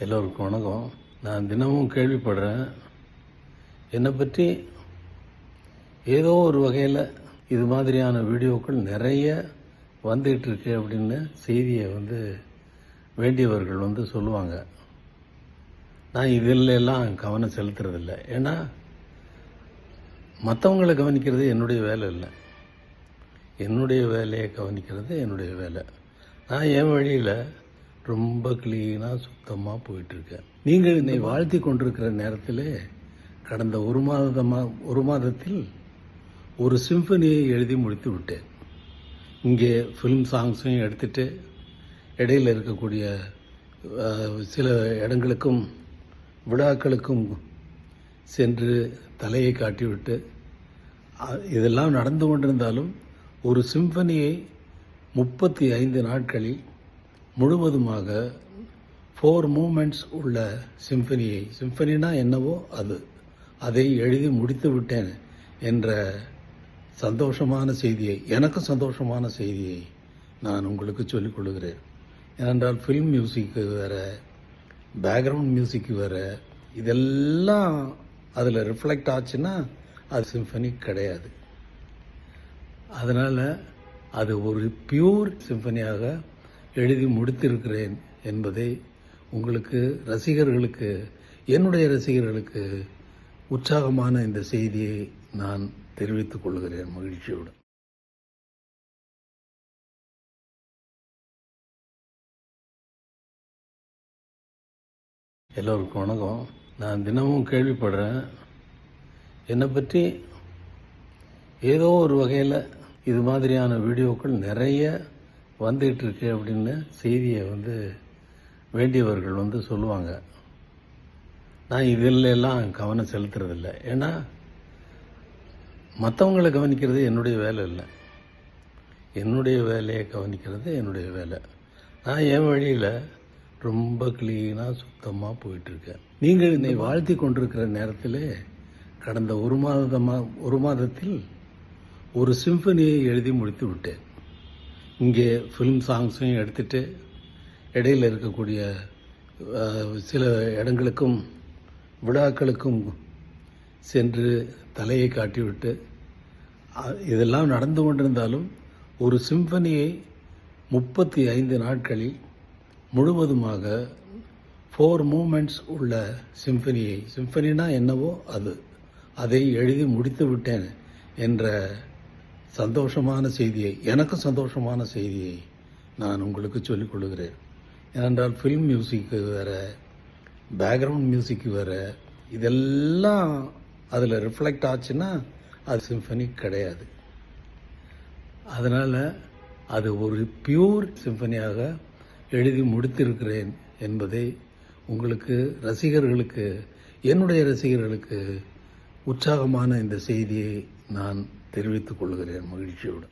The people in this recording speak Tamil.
எல்லோருக்கும் வணக்கம். நான் தினமும் கேள்விப்படுறேன், என்னை பற்றி ஏதோ ஒரு வகையில் இது மாதிரியான வீடியோக்கள் நிறைய வந்துகிட்டு இருக்கு அப்படின்னு செய்தியை வேண்டியவர்கள் சொல்லுவாங்க. நான் இதில் எல்லாம் கவனம் செலுத்துறதில்லை. ஏன்னா மற்றவங்களை கவனிக்கிறது என்னுடைய வேலை இல்லை. என்னுடைய வேலையை கவனிக்கிறது என்னுடைய வேலை. நான் என் வழியில் ரொம்ப கிளீனாக சுத்தமாக போயிட்டுருக்கேன். நீங்கள் என்னை வாழ்த்தி கொண்டிருக்கிற நேரத்தில் கடந்த ஒரு மாதத்தில் ஒரு சிம்பனியை எழுதி முடித்து விட்டேன். இங்கே ஃபிலிம் சாங்ஸையும் எடுத்துட்டு இடையில் இருக்கக்கூடிய சில இடங்களுக்கும் விழாக்களுக்கும் சென்று தலையை காட்டிவிட்டு இதெல்லாம் நடந்து கொண்டிருந்தாலும் ஒரு சிம்பனியை 35 நாட்களில் முழுவதுமாக 4 மூமெண்ட்ஸ் உள்ள சிம்பனினா என்னவோ அதை எழுதி முடித்து விட்டேன் என்ற எனக்கு சந்தோஷமான செய்தியை நான் உங்களுக்கு சொல்லிக் கொள்கிறேன். ஏனென்றால் ஃபில்ம் மியூசிக்கு வேறு, பேக்ரவுண்ட் மியூசிக்கு வேறு, இதெல்லாம் அதில் ரிஃப்ளெக்ட் ஆச்சுன்னா அது சிம்பனி கிடையாது. அதனால் அது ஒரு பியூர் சிம்பனியாக எழுதி முடித்திருக்கிறேன் என்பதை என்னுடைய ரசிகர்களுக்கு உற்சாகமான இந்த செய்தியை நான் தெரிவித்துக் கொள்கிறேன் மகிழ்ச்சியோடு. எல்லோருக்கும் வணக்கம். நான் தினமும் கேள்விப்படுறேன், என்னை பற்றி ஏதோ ஒரு வகையில் இது மாதிரியான வீடியோக்கள் நிறைய வந்துகிட்டு இருக்கு அப்படின்னு செய்தியை வேண்டியவர்கள் சொல்லுவாங்க. நான் இதில் எல்லாம் கவனம் செலுத்துறதில்லை. ஏன்னா மற்றவங்களை கவனிக்கிறது என்னுடைய வேலை இல்லை. என்னுடைய வேலையை கவனிக்கிறது என்னுடைய வேலை. நான் என் வழியில் ரொம்ப கிளீனாக சுத்தமாக போயிட்டுருக்கேன். நீங்கள் என்னை வாழ்த்தி கொண்டிருக்கிற நேரத்தில் கடந்த ஒரு மாதத்தில் ஒரு சிம்பனியை எழுதி முடித்து விட்டேன். இங்கே ஃபிலிம் சாங்ஸையும் எடுத்துட்டு இடையில் இருக்கக்கூடிய சில இடங்களுக்கும் விழாக்களுக்கும் சென்று தலையை காட்டிவிட்டு இதெல்லாம் நடந்து கொண்டிருந்தாலும் ஒரு சிம்பனியை 35 நாட்களில் முழுவதுமாக 4 மூமெண்ட்ஸ் உள்ள சிம்பனினா என்னவோ அதை எழுதி முடித்து விட்டேன் என்ற எனக்கு சந்தோஷமான செய்தியை நான் உங்களுக்கு சொல்லிக் கொள்கிறேன். ஏனென்றால் ஃபில்ம் மியூசிக்கு வேறு, பேக்ரவுண்ட் மியூசிக்கு வேறு, இதெல்லாம் அதில் ரிஃப்ளெக்ட் ஆச்சுன்னா அது சிம்பனி கிடையாது. அதனால் அது ஒரு பியூர் சிம்பனியாக எழுதி முடித்திருக்கிறேன் என்பதை என்னுடைய ரசிகர்களுக்கு உற்சாகமான இந்த செய்தியை நான் தெரிவித்துக் கொள்கிறேன் மகிழ்ச்சியோடு.